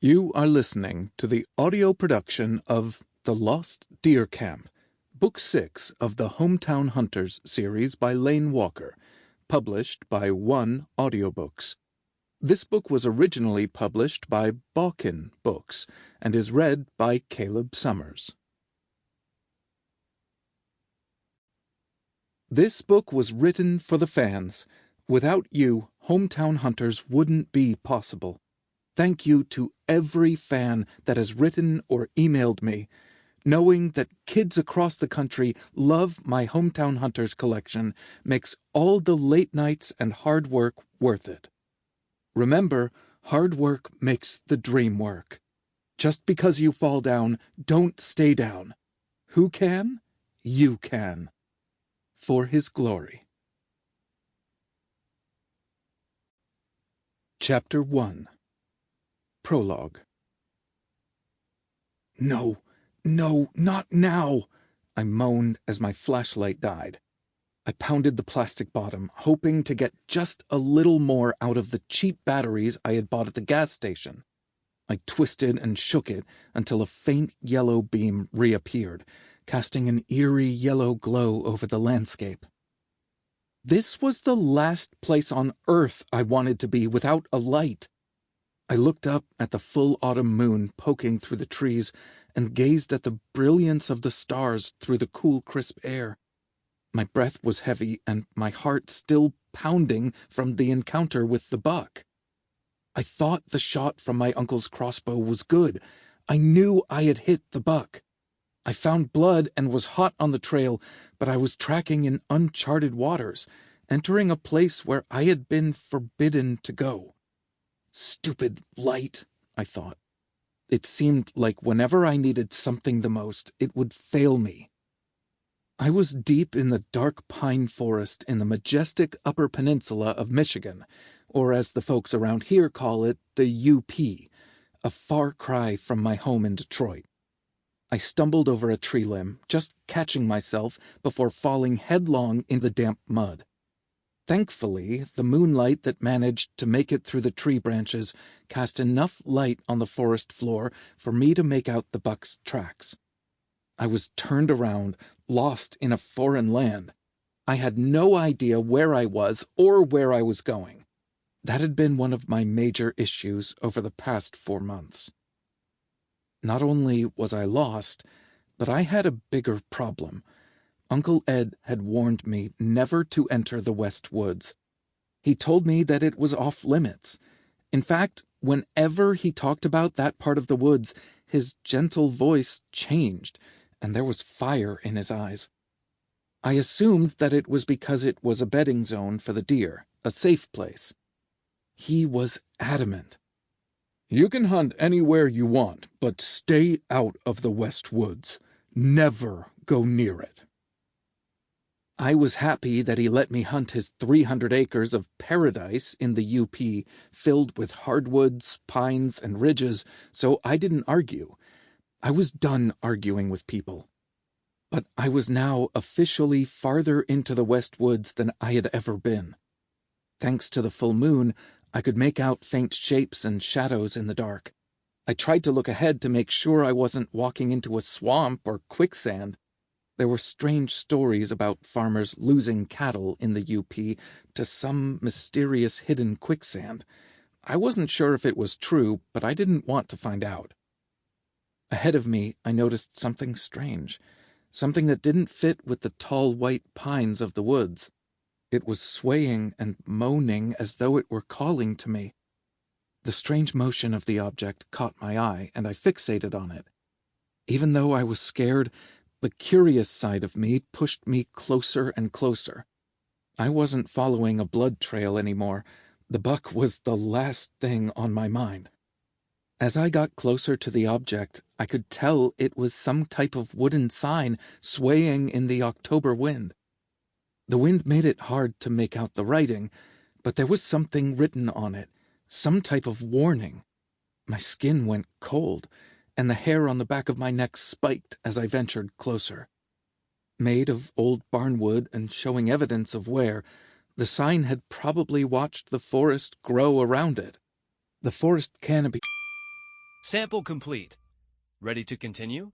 You are listening to the audio production of The Lost Deer Camp, Book 6 of the Hometown Hunters series by Lane Walker, published by Audiobooks. This book was originally published by Balkan Books and is read by Caleb Summers. This book was written for the fans. Without you, Hometown Hunters wouldn't be possible. Thank you to every fan that has written or emailed me. Knowing that kids across the country love my Hometown Hunters collection makes all the late nights and hard work worth it. Remember, hard work makes the dream work. Just because you fall down, don't stay down. Who can? You can. For His glory. Chapter 1. Prologue. No, not now, I moaned as my flashlight died. I pounded the plastic bottom, hoping to get just a little more out of the cheap batteries I had bought at the gas station. I twisted and shook it until a faint yellow beam reappeared, casting an eerie yellow glow over the landscape. This was the last place on Earth I wanted to be without a light. I looked up at the full autumn moon poking through the trees and gazed at the brilliance of the stars through the cool, crisp air. My breath was heavy and my heart still pounding from the encounter with the buck. I thought the shot from my uncle's crossbow was good. I knew I had hit the buck. I found blood and was hot on the trail, but I was tracking in uncharted waters, entering a place where I had been forbidden to go. Stupid light, I thought. It seemed like whenever I needed something the most, it would fail me. I was deep in the dark pine forest in the majestic Upper Peninsula of Michigan, or as the folks around here call it, the UP, a far cry from my home in Detroit. I stumbled over a tree limb, just catching myself before falling headlong in the damp mud. Thankfully, the moonlight that managed to make it through the tree branches cast enough light on the forest floor for me to make out the buck's tracks. I was turned around, lost in a foreign land. I had no idea where I was or where I was going. That had been one of my major issues over the past 4 months. Not only was I lost, but I had a bigger problem. Uncle Ed had warned me never to enter the West Woods. He told me that it was off limits. In fact, whenever he talked about that part of the woods, his gentle voice changed, and there was fire in his eyes. I assumed that it was because it was a bedding zone for the deer, a safe place. He was adamant. You can hunt anywhere you want, but stay out of the West Woods. Never go near it. I was happy that he let me hunt his 300 acres of paradise in the UP, filled with hardwoods, pines, and ridges, so I didn't argue. I was done arguing with people. But I was now officially farther into the West Woods than I had ever been. Thanks to the full moon, I could make out faint shapes and shadows in the dark. I tried to look ahead to make sure I wasn't walking into a swamp or quicksand. There were strange stories about farmers losing cattle in the UP to some mysterious hidden quicksand. I wasn't sure if it was true, but I didn't want to find out. Ahead of me, I noticed something strange, something that didn't fit with the tall white pines of the woods. It was swaying and moaning as though it were calling to me. The strange motion of the object caught my eye, and I fixated on it. Even though I was scared, the curious side of me pushed me closer and closer. I wasn't following a blood trail anymore. The buck was the last thing on my mind. As I got closer to the object, I could tell it was some type of wooden sign swaying in the October wind. The wind made it hard to make out the writing, but there was something written on it, some type of warning. My skin went cold, and the hair on the back of my neck spiked as I ventured closer. Made of old barnwood and showing evidence of wear, the sign had probably watched the forest grow around it. The forest canopy Sample complete. Ready to continue?